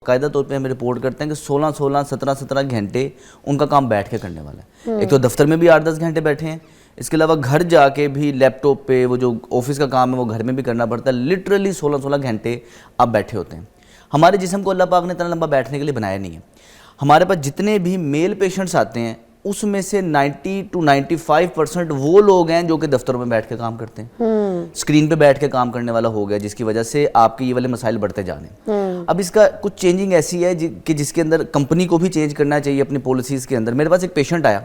कायदा तौर पे हम रिपोर्ट करते हैं कि 16-16, 17-17 घंटे उनका काम बैठ के करने वाला है। एक तो दफ्तर में भी 8-10 घंटे बैठे हैं, इसके अलावा घर जाके भी लैपटॉप पे वो जो ऑफिस का काम है वो घर में भी करना पड़ता है। लिटरली 16-16 घंटे आप बैठे होते हैं। हमारे जिस्म को अल्लाह पाक ने इतना लंबा बैठने के लिए बनाया नहीं है। हमारे पास जितने भी मेल पेशेंट्स आते हैं उसमें से 90 to 95% वो लोग हैं जो कि दफ्तरों में बैठ के काम करते हैं। स्क्रीन पे बैठ के काम करने वाला हो गया, जिसकी वजह से आपके ये वाले मसाइल बढ़ते जा रहे हैं। अब इसका कुछ चेंजिंग ऐसी है कि जिसके अंदर कंपनी को भी चेंज करना चाहिए अपनी पॉलिसीज़ के अंदर। मेरे पास एक पेशेंट आया,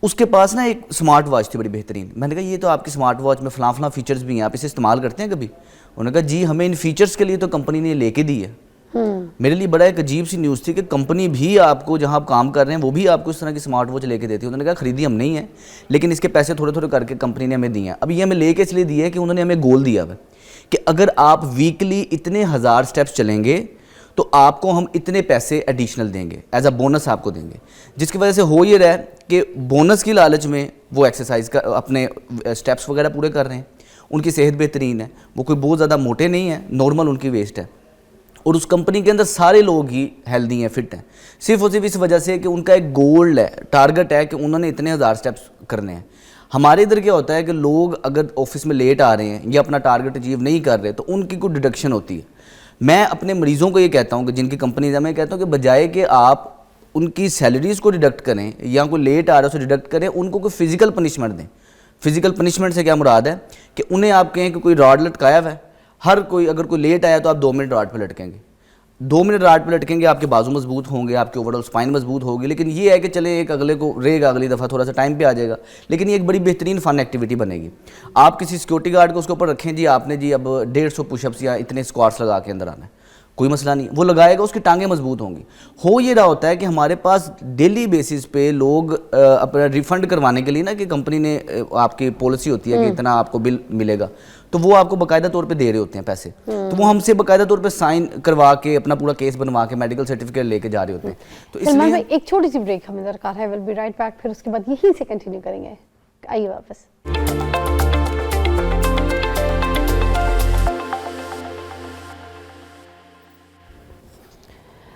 उसके पास ना एक स्मार्ट वॉच थी बड़ी बेहतरीन। मैंने कहा ये तो आपकी स्मार्ट वॉच में फलां फीचर्स भी हैं, आप इसे इस्तेमाल करते हैं कभी? उन्होंने कहा जी हमें इन फीचर्स के लिए तो कंपनी ने लेके दी है। मेरे लिए बड़ा एक अजीब सी न्यूज़ थी कि कंपनी भी आपको जहां आप काम कर रहे हैं वो भी आपको इस तरह की स्मार्ट वॉच लेके देती है। उन्होंने कहा खरीदी हम नहीं है, लेकिन इसके पैसे थोड़े थोड़े करके कंपनी ने हमें दिए हैं। अब ये हमें लेके इसलिए दिए है कि उन्होंने हमें गोल दिया हुआ कि अगर आप वीकली इतने 1000 स्टेप्स चलेंगे तो आपको हम इतने पैसे एडिशनल देंगे, एज अ बोनस आपको देंगे। जिसकी वजह से हो ये रहा है कि बोनस की लालच में वो एक्सरसाइज का अपने स्टेप्स वगैरह पूरे कर रहे हैं। उनकी सेहत बेहतरीन है, वो कोई बहुत ज़्यादा मोटे नहीं है, नॉर्मल उनकी वेस्ट है। और उस कंपनी के अंदर सारे लोग ही हेल्दी हैं, फिट हैं, सिर्फ और सिर्फ इस वजह से कि उनका एक गोल है, टारगेट है कि उन्होंने इतने 1000 स्टेप्स करने हैं। हमारे इधर क्या होता है कि लोग अगर ऑफिस में लेट आ रहे हैं या अपना टारगेट अचीव नहीं कर रहे तो उनकी कोई डिडक्शन होती है। मैं अपने मरीज़ों को ये कहता हूँ कि जिनकी कंपनी है, मैं कहता हूँ कि बजाय कि आप उनकी सैलरीज़ को डिडक्ट करें या कोई लेट आ रहा है उसे डिडक्ट करें, उनको कोई फिजिकल पनिशमेंट दें। फिजिकल पनिशमेंट से क्या मुराद है कि उन्हें आप कहें कि कोई रॉड लटकाया हुआ है, हर कोई अगर कोई लेट आया तो आप 2 मिनट रॉड पे लटकेंगे, 2 मिनट रॉड पे लटकेंगे, आपके बाजू मजबूत होंगे, आपके ओवरऑल स्पाइन मजबूत होगी। लेकिन ये है कि चले एक अगले को रहेगा, अगली दफ़ा थोड़ा सा टाइम पे आ जाएगा, लेकिन ये एक बड़ी बेहतरीन फन एक्टिविटी बनेगी। आप किसी सिक्योरिटी गार्ड को उसके ऊपर रखें जी आपने जी अब 150 पुशअप्स या इतने स्क्वाट्स लगा के अंदर आना है, कोई मसला नहीं, वो लगाएगा, उसकी टांगें मजबूत होंगी। हो ये रहा होता है कि हमारे पास डेली बेसिस पे लोग अपना रिफंड करवाने के लिए ना कि कंपनी ने आपकी पॉलिसी होती है कि इतना आपको बिल मिलेगा, तो वो आपको बाकायदा तौर पे दे रहे होते हैं पैसे, तो वो हमसे बाकायदा तौर पे साइन करवा के अपना पूरा केस बनवा के मेडिकल सर्टिफिकेट लेके जा रहे होते हैं। तो इसलिए एक छोटी सी ब्रेक हमें दरकार है, विल बी राइट बैक, फिर उसके बाद यहीं से कंटिन्यू करेंगे। आइए वापस।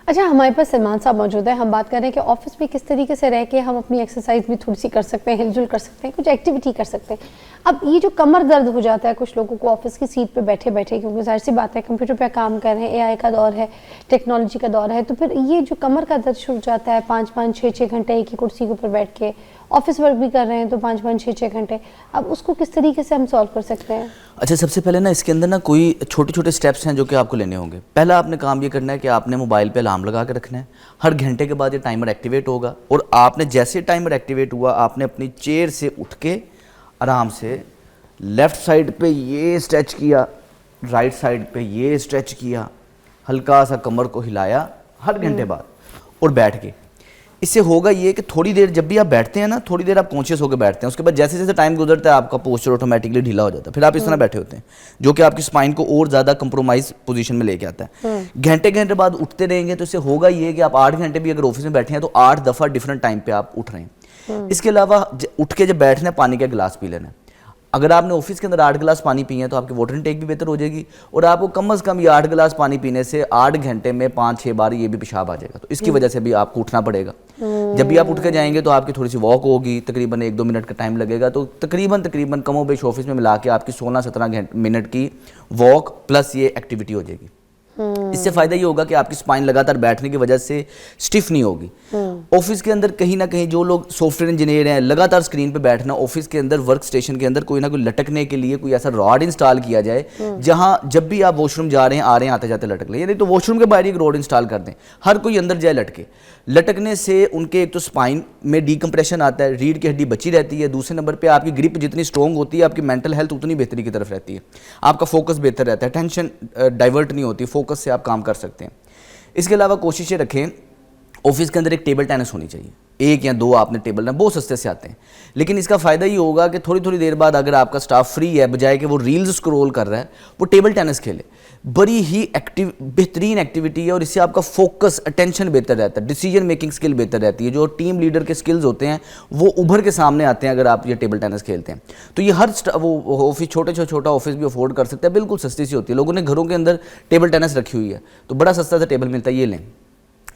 अच्छा, हमारे पास सलमान साहब मौजूद है। हम बात कर रहे हैं कि ऑफिस में किस तरीके से रह के हम अपनी एक्सरसाइज भी थोड़ी सी कर सकते हैं, हिलजुल कर सकते हैं, कुछ एक्टिविटी कर सकते हैं। अब ये जो कमर दर्द हो जाता है कुछ लोगों को ऑफिस की सीट पे बैठे बैठे, क्योंकि जाहिर सी बात है कंप्यूटर पे काम कर रहे हैं, एआई का दौर है, टेक्नोलॉजी का दौर है, तो फिर ये जो कमर का दर्द शुरू हो जाता है 5-5, 6-6 घंटे एक ही कुर्सी के ऊपर बैठ के, ऑफिस वर्क भी कर रहे हैं तो 5-5, 6-6 घंटे, अब उसको किस तरीके से हम सॉल्व कर सकते हैं? अच्छा, सबसे पहले ना इसके अंदर ना कोई छोटे छोटे स्टेप्स हैं जो कि आपको लेने होंगे। पहला आपने काम ये करना है कि आपने मोबाइल पे अलार्म लगा के रखना है, हर घंटे के बाद ये टाइमर एक्टिवेट होगा, और आपने जैसे टाइमर एक्टिवेट हुआ आपने अपनी चेयर से उठ के आराम से लेफ़्ट साइड पे ये स्ट्रेच किया, राइट साइड पे ये स्ट्रेच किया, हल्का सा कमर को हिलाया हर घंटे बाद, और बैठ के। इससे होगा ये कि थोड़ी देर जब भी आप बैठते हैं ना, थोड़ी देर आप कॉन्शियस होकर बैठते हैं, उसके बाद जैसे जैसे टाइम गुजरता है आपका पोस्चर ऑटोमेटिकली ढीला हो जाता है, फिर आप इस तरह बैठे होते हैं, जो कि आपकी स्पाइन को और ज़्यादा कंप्रोमाइज पोजीशन में लेके आता है। घंटे घंटे बाद उठते रहेंगे तो इससे होगा ये कि आप 8 घंटे भी अगर ऑफिस में बैठे हैं तो 8 दफ़ा डिफरेंट टाइम पे आप उठ रहे हैं। इसके अलावा उठ के जब बैठना है पानी का गिलास पी लेना है। अगर आपने ऑफिस के अंदर 8 गिलास पानी पिए हैं तो आपकी वाटर इनटेक भी बेहतर हो जाएगी, और आपको कम से कम ये 8 गिलास पानी पीने से 8 घंटे में 5-6 बार ये भी पेशाब आ जाएगा, तो इसकी वजह से भी आपको उठना पड़ेगा। जब भी आप उठ के जाएंगे तो आपकी थोड़ी सी वॉक होगी, तकरीबन 1-2 मिनट का टाइम लगेगा, तो तकरीबन कमोबेश ऑफिस में मिला के आपकी 16-17 मिनट की वॉक प्लस ये एक्टिविटी हो जाएगी। इससे फायदा ये होगा कि आपकी स्पाइन लगातार बैठने की वजह से स्टिफ नहीं होगी। ऑफिस के अंदर कहीं ना कहीं जो लोग सॉफ्टवेयर इंजीनियर हैं, लगातार स्क्रीन पे बैठना, ऑफिस के अंदर वर्क स्टेशन के अंदर कोई ना कोई लटकने के लिए कोई ऐसा रॉड इंस्टॉल किया जाए जहां जब भी आप वॉशरूम जा रहे हैं, आ रहे हैं, आते जाते लटक ले, यानी तो वॉशरूम के बाहर एक रॉड इंस्टॉल कर दें, हर कोई अंदर जाए लटके। लटकने से उनके एक तो स्पाइन में डीकम्प्रेशन आता है, रीढ़ की हड्डी बची रहती है, दूसरे नंबर पर आपकी ग्रिप जितनी स्ट्रॉन्ग होती है आपकी मेंटल हेल्थ उतनी बेहतरी की तरफ रहती है, आपका फोकस बेहतर रहता है, टेंशन डाइवर्ट नहीं होती, फोकस से आप काम कर सकते हैं। इसके अलावा कोशिश ये रखें ऑफिस के अंदर एक टेबल टेनिस होनी चाहिए, 1 या 2 आपने टेबल टेनिस, बहुत सस्ते से आते हैं, लेकिन इसका फ़ायदा ये होगा कि थोड़ी थोड़ी देर बाद अगर आपका स्टाफ फ्री है, बजाय कि वो रील्स स्क्रॉल कर रहा है, वो टेबल टेनिस खेले। बड़ी ही बेहतरीन एक्टिविटी है और इससे आपका फोकस, अटेंशन बेहतर रहता है, डिसीजन मेकिंग स्किल बेहतर रहती है, जो टीम लीडर के स्किल्स होते हैं वो उभर के सामने आते हैं अगर आप ये टेबल टेनिस खेलते हैं। तो ये हर वो ऑफिस, छोटा ऑफिस भी अफोर्ड कर सकता है, बिल्कुल सस्ती सी होती है। लोगों ने घरों के अंदर टेबल टेनिस रखी हुई है तो बड़ा सस्ता सा टेबल मिलता है, ये लें।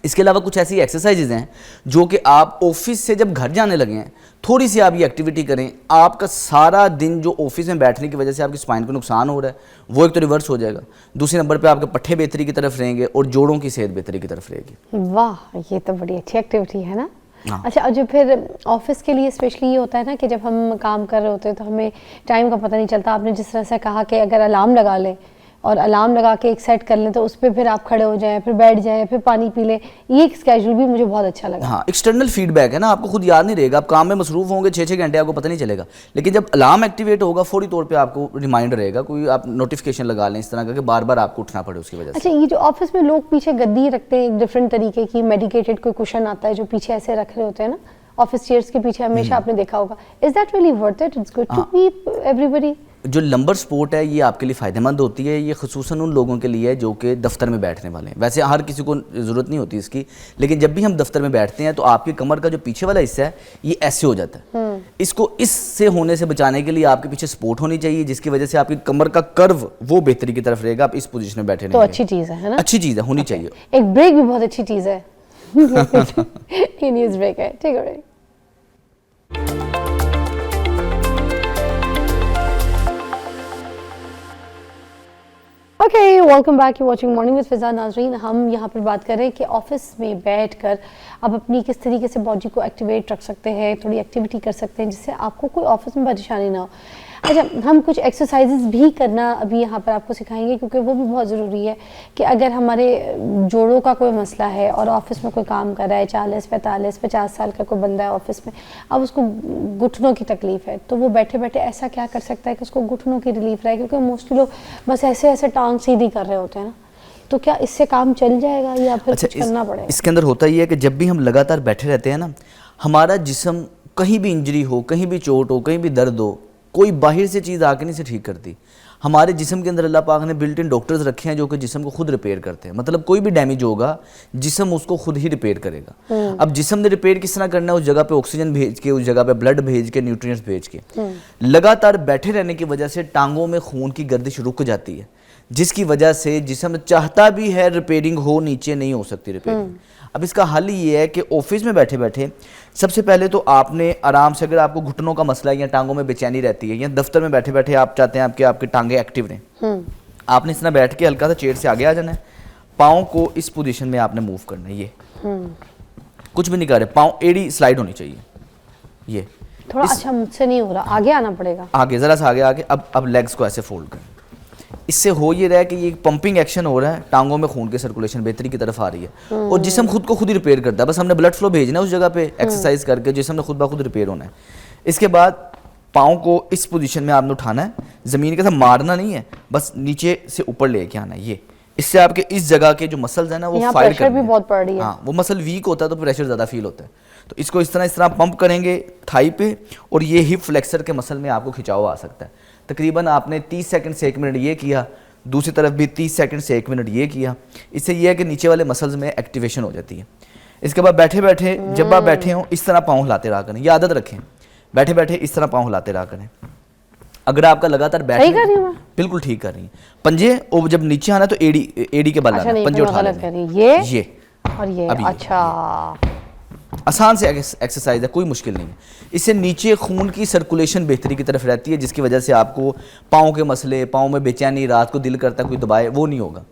इसके अलावा कुछ ऐसी एक्सरसाइजेज हैं जो कि आप ऑफिस से जब घर जाने लगे हैं थोड़ी सी आप ये एक्टिविटी करें, आपका सारा दिन जो ऑफिस में बैठने की वजह से आपकी स्पाइन को नुकसान हो रहा है वो एक तो रिवर्स हो जाएगा, दूसरे नंबर पे आपके पट्टे बेहतरी की तरफ रहेंगे और जोड़ों की सेहत बेहतरी की तरफ रहेगी। वाह, ये तो बड़ी अच्छी एक्टिविटी है ना। हाँ। अच्छा, और जो फिर ऑफिस के लिए स्पेशली ये होता है ना कि जब हम काम कर रहे होते हैं तो हमें टाइम का पता नहीं चलता। आपने जिस तरह से कहा कि अगर अलार्म लगा लें और अलार्म लगा के एक सेट कर लें तो उस पर फिर आप खड़े हो जाएं, फिर बैठ जाएं, फिर पानी पी लें, ये एक स्केड्यूल भी मुझे बहुत अच्छा लगा। हाँ, एक्सटर्नल फीडबैक है ना, आपको खुद याद नहीं रहेगा, आप काम में मसरूफ होंगे 6-6 घंटे, आपको पता नहीं चलेगा। लेकिन जब अलार्म एक्टिवेट होगा फौरी तौर पे आपको रिमाइंडर रहेगा, कोई आप नोटिफिकेशन लगा लें इस तरह का कि बार बार आपको उठना पड़े उसकी वजह से। अच्छा, ये जो ऑफिस में लोग पीछे गद्दी रखते हैं एक डिफरेंट तरीके की, मेडिकेटेड कोई कुशन आता है जो पीछे ऐसे रख रहे होते हैं ना ऑफिस चेयर्स के पीछे, हमेशा आपने देखा होगा। Is that really worth it? It's good to keep everybody. जो लंबर स्पोर्ट है ये आपके लिए फ़ायदेमंद होती है, ये खुसूसन उन लोगों के लिए है जो कि दफ्तर में बैठने वाले हैं। वैसे हर किसी को ज़रूरत नहीं होती इसकी, लेकिन जब भी हम दफ्तर में बैठते हैं तो आपकी कमर का जो पीछे वाला हिस्सा है ये ऐसे हो जाता है। इसको इससे होने से बचाने के लिए आपके पीछे सपोर्ट होनी चाहिए, जिसकी वजह से आपकी कमर का कर्व वो बेहतरी की तरफ रहेगा, आप इस पोजीशन में बैठे तो अच्छी चीज़ है ना, अच्छी चीज़ है, होनी चाहिए। एक ब्रेक भी बहुत अच्छी चीज़ है। ये न्यूज़ ब्रेक है, ठीक है। Okay, welcome back, you watching morning with Fiza. नाजरीन, हम यहाँ पर बात कर रहे हैं कि ऑफिस में बैठकर आप अपनी किस तरीके से बॉडी को एक्टिवेट रख सकते हैं, थोड़ी एक्टिविटी कर सकते हैं जिससे आपको कोई ऑफिस में परेशानी ना हो। अच्छा, हम कुछ एक्सरसाइजेज भी करना अभी यहाँ पर आपको सिखाएंगे क्योंकि वो भी बहुत ज़रूरी है कि अगर हमारे जोड़ों का कोई मसला है और ऑफिस में कोई काम कर रहा है, 40, 45, 50 साल का कोई बंदा है ऑफिस में, अब उसको घुटनों की तकलीफ है तो वो बैठे बैठे ऐसा क्या कर सकता है कि उसको घुटनों की रिलीफ रहे, क्योंकि मोस्टली लोग बस ऐसे ऐसे टांग सीधी कर रहे होते हैं ना, तो क्या इससे काम चल जाएगा या फिर कुछ करना पड़ेगा? इसके अंदर होता ही है कि जब भी हम लगातार बैठे रहते हैं ना, हमारा जिस्म कहीं भी इंजरी हो, कहीं भी चोट हो, कहीं भी दर्द हो, कोई बाहर से चीज़ आके नहीं से ठीक करती। हमारे जिस्म के अंदर अल्लाह पाक ने बिल्ट इन डॉक्टर्स रखे हैं जो कि जिस्म को खुद रिपेयर करते हैं। मतलब कोई भी डैमेज होगा जिस्म उसको खुद ही रिपेयर करेगा। अब जिस्म ने रिपेयर किस तरह करना है? उस जगह पे ऑक्सीजन भेज के, उस जगह पे ब्लड भेज के, न्यूट्रिएंट्स भेज के। लगातार बैठे रहने की वजह से टांगों में खून की गर्दिश रुक जाती है, जिसकी वजह से जिस्म चाहता भी है रिपेयरिंग हो, नीचे नहीं हो सकती रिपेयरिंग। अब इसका हल ये है कि ऑफिस में बैठे बैठे सबसे पहले तो आपने आराम से, अगर आपको घुटनों का मसला है या टांगों में बेचैनी रहती है या दफ्तर में बैठे बैठे आप चाहते हैं आपकी टांगे एक्टिव रहें, आपने इस तरह बैठ के हल्का सा चेयर से आगे आ जाना है, पाँव को इस पोजीशन में आपने मूव करना है। ये कुछ भी नहीं कर रहे, पाँव एड़ी स्लाइड होनी चाहिए। ये थोड़ा अच्छा मुझसे नहीं हो रहा, आगे आना पड़ेगा, आगे जरा सा आगे आके अब लेग्स को ऐसे फोल्ड करें। इससे हो ये रहा है कि ये पंपिंग एक्शन हो रहा है, टांगों में खून की सर्कुलेशन बेहतरी की तरफ आ रही है और जिस्म खुद को खुद ही रिपेयर करता है। बस हमने ब्लड फ्लो भेजना है उस जगह पे, एक्सरसाइज करके जिस्म ने खुद ब खुद रिपेयर होना है। इसके बाद पाँव को इस पोजीशन में आपने उठाना है, ज़मीन के साथ मारना नहीं है, बस नीचे से ऊपर लेके आना है। ये इससे आपके इस जगह के जो मसल्स हैं ना वो फायर प्रेशर भी बहुत पड़ रही है। हाँ, वो मसल वीक होता है तो प्रेशर ज़्यादा फील होता है। तो इसको इस तरह पंप करेंगे थाई पे और ये हिप फ्लेक्सर के मसल में आपको खिंचाव आ सकता है। तकरीबन आपने 30 सेकंड से 1 मिनट ये किया, दूसरी तरफ भी 30 सेकंड से 1 मिनट ये किया। इससे ये है कि नीचे वाले मसल्स में एक्टिवेशन हो जाती है। इसके बाद बैठे बैठे जब आप बैठे हों इस तरह पाँव हिलाते रहा करें, ये आदत रखें, बैठे बैठे इस तरह पाँव हिलाते रहा करें। अगर आपका लगातार बैठ बिल्कुल ठीक कर रही है, पंजे और जब नीचे आना तो एड़ी के बल आना, पंजे उठा लें, ये और ये। अच्छा, आसान से एक्सरसाइज है, कोई मुश्किल नहीं है। इससे नीचे खून की सर्कुलेशन बेहतरी की तरफ रहती है, जिसकी वजह से आपको पाँव के मसले, पाँव में बेचैनी, रात को दिल करता कोई दबाए, वो नहीं होगा।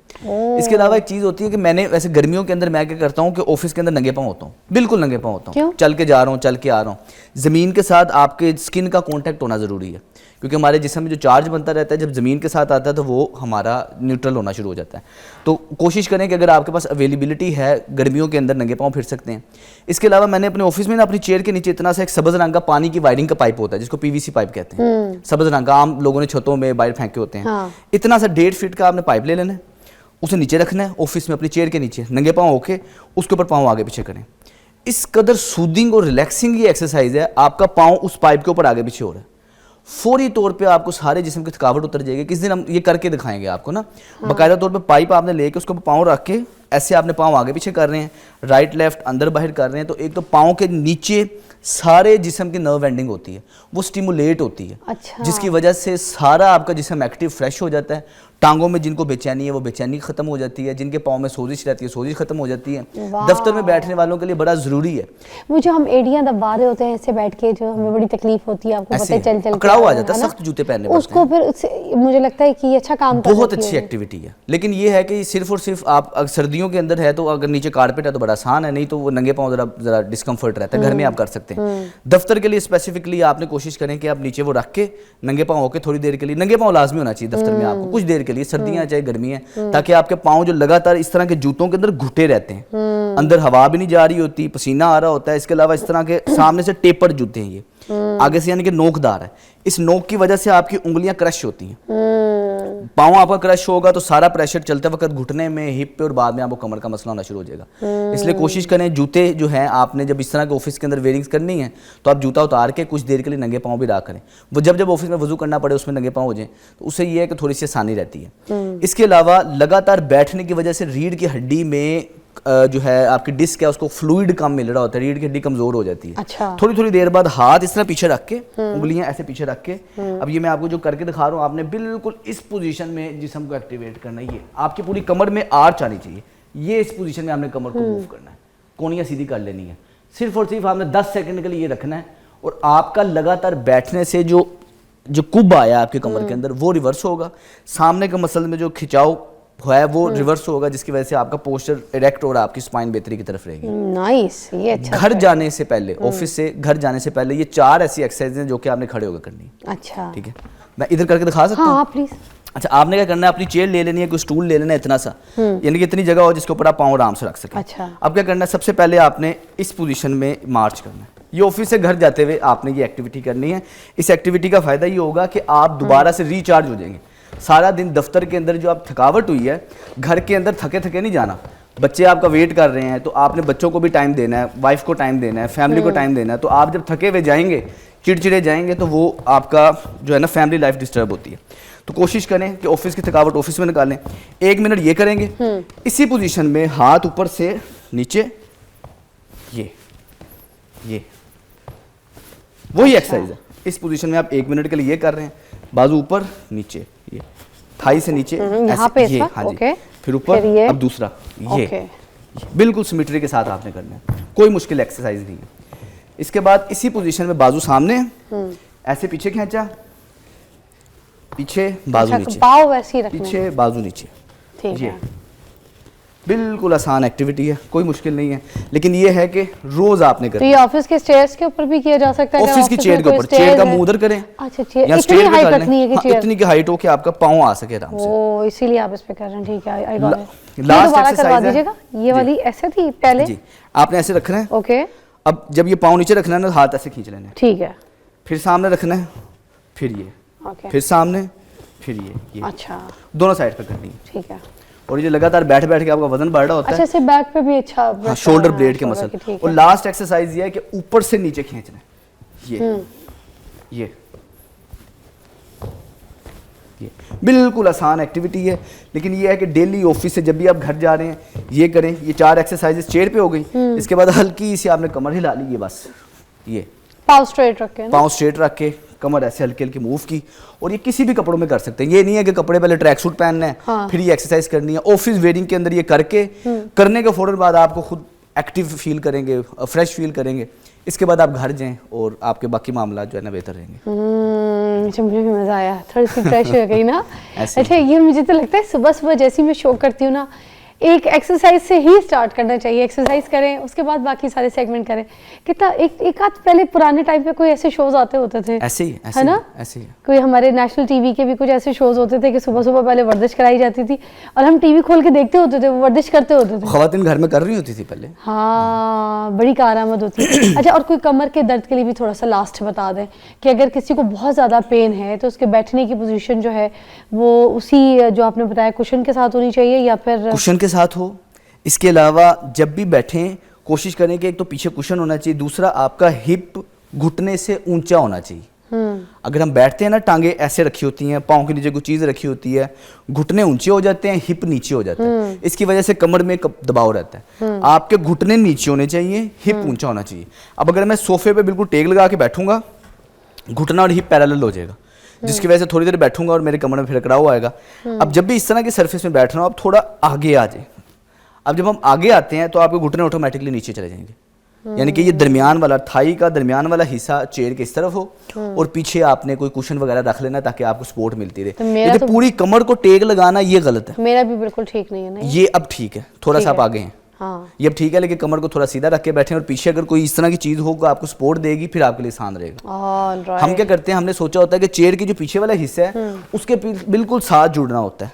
इसके अलावा एक चीज़ होती है कि मैंने वैसे गर्मियों के अंदर मैं क्या करता हूँ कि ऑफिस के अंदर नंगे पाँव होता हूँ, बिल्कुल नंगे पाँव होता हूँ, चल के जा रहा हूँ, चल के आ रहा हूँ। ज़मीन के साथ आपके स्किन का कॉन्टैक्ट होना ज़रूरी है, क्योंकि हमारे जिस्म में जो चार्ज बनता रहता है जब ज़मीन के साथ आता है तो वो हमारा न्यूट्रल होना शुरू हो जाता है। तो कोशिश करें कि अगर आपके पास अवेलेबिलिटी है गर्मियों के अंदर नंगे पाँव फिर सकते हैं। इसके अलावा मैंने अपने ऑफिस में ना अपनी चेयर के नीचे इतना सा एक सब्ज़ रंग का पानी की वायरिंग का पाइप होता है जिसको PVC पाइप कहते हैं, सब्ज़ रंग का, आम लोगों ने छतों में बाहर फेंके होते हैं। हाँ। इतना सा 1.5 फीट का आपने पाइप ले लेना है, उसे नीचे रखना है ऑफिस में अपनी चेयर के नीचे, नंगे पाँव होके उसके ऊपर पाँव आगे पीछे करें। इस कदर सूदिंग और रिलैक्सिंग ये एक्सरसाइज है, आपका पाँव उस पाइप के ऊपर आगे पीछे हो रहा है, फौरी तौर पे आपको सारे जिस्म की थकावट उतर जाएगी। किस दिन हम ये करके दिखाएंगे आपको ना, बाकायदा तौर पे पाइप आपने लेके उसको पाँव रख के ऐसे आपने पाँव आगे पीछे कर रहे हैं, राइट लेफ्ट अंदर बाहर कर रहे हैं, तो एक तो पाँव के नीचे सारे जिस्म की नर्व एंडिंग होती है, वो स्टिमुलेट होती है। अच्छा। जिसकी वजह से सारा आपका जिस्म एक्टिव फ्रेश हो जाता है। टांगों में जिनको बेचैनी है वो बेचैनी खत्म हो जाती है, जिनके पाँव में सोजिश रहती है सोजिश खत्म हो जाती है। दफ्तर में बैठने वालों के लिए बड़ा ज़रूरी है। वो जो हम एड़ियां दबा रहे होते हैं ऐसे बैठ के, जो हमें बड़ी तकलीफ होती है, आपको पता है, चल चल अकड़ाव आ जाता है, सख्त जूते पहनने पड़ते उसको फिर उससे मुझे लगता है कि ये अच्छा काम कर बहुत अच्छी एक्टिविटी है। लेकिन ये है कि सिर्फ और सिर्फ आप अगर सर्दियों के अंदर है तो अगर नीचे कारपेट है तो बड़ा आसान है, नहीं तो वो नंगे पाँव जरा डिस्कम्फर्ट रहता है। घर में आप कर सकते हैं। दफ्तर के लिए स्पेसिफिकली आपने कोशिश करें कि आप नीचे वो रख के नंगे पाँव होकर थोड़ी देर के लिए, नंगे पाँव लाजमी होना चाहिए दफ्तर में आपको कुछ देर के लिए, सर्दियाँ चाहे गर्मी है, ताकि आपके पाँव जो लगातार इस तरह के जूतों के अंदर घुटे रहते हैं, अंदर हवा भी नहीं जा रही होती, पसीना आ रहा होता है। इसके अलावा इस तरह के सामने से टेपर जूते हैं, ये आगे से यानी कि नोकदार है, इस नोक की वजह से आपकी उंगलियां क्रश होती हैं। पाँव आपका क्रश होगा तो सारा प्रेशर चलते वक्त घुटने में, हिप पे और बाद में आपको कमर का मसला होना शुरू हो जाएगा। इसलिए कोशिश करें जूते जो हैं आपने जब इस तरह के ऑफिस के अंदर वेयरिंग्स करनी है तो आप जूता उतार के कुछ देर के लिए नंगे पाँव भी रहा करें। वो जब ऑफिस में वजू करना पड़े उसमें नंगे पाँव हो जाए तो उससे ये है कि थोड़ी सी आसानी रहती है। इसके अलावा लगातार बैठने की वजह से रीढ़ की हड्डी में जो है आपकी डिस्क है उसको फ्लूइड कम मिल रहा होता है, रीढ़ की हड्डी कमजोर हो जाती है। अच्छा। थोड़ी थोड़ी देर बाद हाथ इस तरह पीछे रख के, उंगलियां ऐसे पीछे रख के, अब ये मैं आपको जो करके दिखा रहा हूँ, आपने बिल्कुल इस पोजीशन में जिस्म को एक्टिवेट करना है। ये आपकी पूरी कमर में आर्च आनी चाहिए, ये इस पोजीशन में आपने कमर को मूव करना है, कोनियां सीधी कर लेनी है। सिर्फ और सिर्फ आपने 10 सेकंड के लिए ये रखना है और आपका लगातार बैठने से जो कुब आया आपके कमर के अंदर वो रिवर्स होगा, सामने के मसल में जो खिंचाव है वो रिवर्स होगा, जिसकी वजह से आपका पोस्चर इरेक्ट और आपकी स्पाइन बेहतरी की तरफ रहेगी। नाइस, ये अच्छा। घर जाने से पहले, ऑफिस से घर जाने से पहले ये 4 ऐसी एक्सरसाइज हैं जो कि आपने खड़े होकर करनी है। अच्छा, ठीक है, मैं इधर करके दिखा सकता हूँ? हाँ प्लीज। अच्छा, आपने क्या करना है, अपनी चेयर ले लेनी है, कोई स्टूल ले लेना है इतना सा, यानी कि इतनी जगह हो जिसके ऊपर आप पाँव आराम से रख सकें। अच्छा। अब क्या करना है, सबसे पहले आपने इस पोजीशन में मार्च करना है। ये ऑफिस से घर जाते हुए आपने ये एक्टिविटी करनी है। इस एक्टिविटी का फायदा ये होगा कि आप दोबारा से रिचार्ज हो जाएंगे। सारा दिन दफ्तर के अंदर जो आप थकावट हुई है, घर के अंदर थके थके नहीं जाना। बच्चे आपका वेट कर रहे हैं तो आपने बच्चों को भी टाइम देना है, वाइफ को टाइम देना है, फैमिली को टाइम देना है। तो आप जब थके हुए जाएंगे, चिड़चिड़े जाएंगे, तो वो आपका जो है ना फैमिली लाइफ डिस्टर्ब होती है। तो कोशिश करें कि ऑफिस की थकावट ऑफिस में निकालें। 1 मिनट ये करेंगे, इसी पोजीशन में हाथ ऊपर से नीचे, ये वही एक्सरसाइज है। इस पोजीशन में आप 1 मिनट के लिए ये कर रहे हैं, बाजू ऊपर नीचे, ये थाई से नीचे यहाँ पे ये, हाँ जी, फिर ऊपर, अब दूसरा ये बिल्कुल सिमेट्री के साथ आपने करना है, कोई मुश्किल एक्सरसाइज नहीं है। इसके बाद इसी पोजीशन में बाजू सामने, ऐसे पीछे खींचा, पीछे बाजू नीचे, पाँव वैसे ही रखने, पीछे बाजू नीचे। ठीक है, बिल्कुल आसान एक्टिविटी है, कोई मुश्किल नहीं है, लेकिन ये है कि रोज आपने करना। तो ये ऑफिस के स्टेयर्स के ऊपर भी किया जा सकता है? ऑफिस की चेयर के ऊपर, चेयर का मुंह उधर करें। अच्छा, चेयर या इतनी हाइट रखनी है कि चेयर इतनी की हाइट हो कि आपका पाँव आ सके आराम से। ओ, इसीलिए आप इस पे कर रहे हैं। ठीक है, आई गॉट इट। लास्ट करवा एक्सरसाइज दीजिएगा। ये वाली ऐसे थी पहले जी, आपने ऐसे रखना है। ओके, अब जब ये पाँव नीचे रखना है ना, हाथ ऐसे खींच लेना है। ठीक है, फिर सामने रखना है, फिर ये, ओके, फिर सामने, फिर ये। अच्छा, दोनों साइड पे करनी है। ठीक है। और ये लगातार बैठ बैठ के आपका वजन बढ़ रहा होता अच्छा, से बैक पे भी अच्छा, है, शोल्डर ब्लेड के मसल। और लास्ट एक्सरसाइज ये है कि ऊपर से नीचे खींचना है, ये बिल्कुल आसान एक्टिविटी है। लेकिन ये है कि डेली ऑफिस से जब भी आप घर जा रहे हैं ये करें। ये 4 एक्सरसाइजेस चेयर पे हो गई। इसके बाद हल्की सी आपने कमर हिला ली, ये बस, ये पाँव स्ट्रेट रख के, पाँव स्ट्रेट रख के कमर ऐसे हल्की हल्की मूव की। और ये किसी भी कपड़ों में कर सकते हैं, ये नहीं है कि कपड़े पहले ट्रैक सूट पहनना है, हाँ, फिर ये एक्सरसाइज करनी है। ऑफिस वेयरिंग के अंदर ये करके करने के फौरन बाद आपको खुद एक्टिव फील करेंगे, फ्रेश फील करेंगे। इसके बाद आप घर जाएं और आपके बाकी मामला जो है ना बेहतर रहेंगे। मुझे भी मजा आया, थोड़ी सी फ्रेश हो गई ना। अच्छा, ये मुझे तो लगता है सुबह सुबह जैसे मैं शो करती हूँ ना, एक एक्सरसाइज से ही स्टार्ट करना चाहिए। एक्सरसाइज करें, उसके बाद बाकी सारे सेगमेंट करें। कितना एक आध पहले पुराने टाइम पे कोई ऐसे शोज आते होते थे, ऐसे ही, है ना? ऐसे ही कोई हमारे नेशनल टीवी के भी कुछ ऐसे शोज होते थे कि सुबह सुबह पहले वर्जिश कराई जाती थी और हम टीवी खोल के देखते होते थे, वो वर्जिश करते होते थे। ख़वातीन घर में कर रही होती थी पहले। हाँ, बड़ी कारआमद होती है। अच्छा, और कोई कमर के दर्द के लिए भी थोड़ा सा लास्ट बता दें कि अगर किसी को बहुत ज़्यादा पेन है तो उसके बैठने की पोजीशन जो है वो उसी जो आपने बताया कुशन के साथ होनी चाहिए या फिर कुशन के साथ हो। इसके अलावा जब भी बैठें कोशिश करें कि एक तो पीछे कुशन होना चाहिए, दूसरा आपका हिप घुटने से ऊंचा होना चाहिए। अगर हम बैठते हैं ना, टांगे ऐसे रखी होती हैं, पाँव के नीचे कुछ चीज़ रखी होती है, घुटने ऊंचे हो जाते हैं, हिप नीचे हो जाते हैं, इसकी वजह से कमर में दबाव रहता है। आपके घुटने नीचे होने चाहिए, हिप ऊंचा होना चाहिए। अब अगर मैं सोफे पे बिल्कुल टेक लगा के बैठूंगा, घुटना और हिप पैरेलल हो जाएगा, जिसकी वजह से थोड़ी देर बैठूंगा और मेरे कमर में फिर कड़ाव आएगा। अब जब भी इस तरह के सरफेस में बैठ रहा हूँ, आप थोड़ा आगे आ जाए। अब जब हम आगे आते हैं तो आपके घुटने ऑटोमेटिकली नीचे चले जाएंगे, यानी कि ये दरमियान वाला, थाई का दरमियान वाला हिस्सा चेयर के इस तरफ हो और पीछे आपने कोई कुशन वगैरह रख लेना ताकि आपको सपोर्ट मिलती रहे। मेरा ये तो पूरी कमर को टेक लगाना ये गलत है। मेरा भी बिल्कुल ठीक नहीं है ना ये अब ठीक है, थोड़ा सा आप आगे हैं, हाँ। ये अब ठीक है, लेकिन कमर को थोड़ा सीधा रख के बैठे और पीछे अगर कोई इस तरह की चीज होगा आपको सपोर्ट देगी, फिर आपके लिए आसान रहेगा। All right. हम क्या करते हैं, हमने सोचा होता है कि चेयर की जो पीछे वाला हिस्सा है उसके बिल्कुल साथ जुड़ना होता है,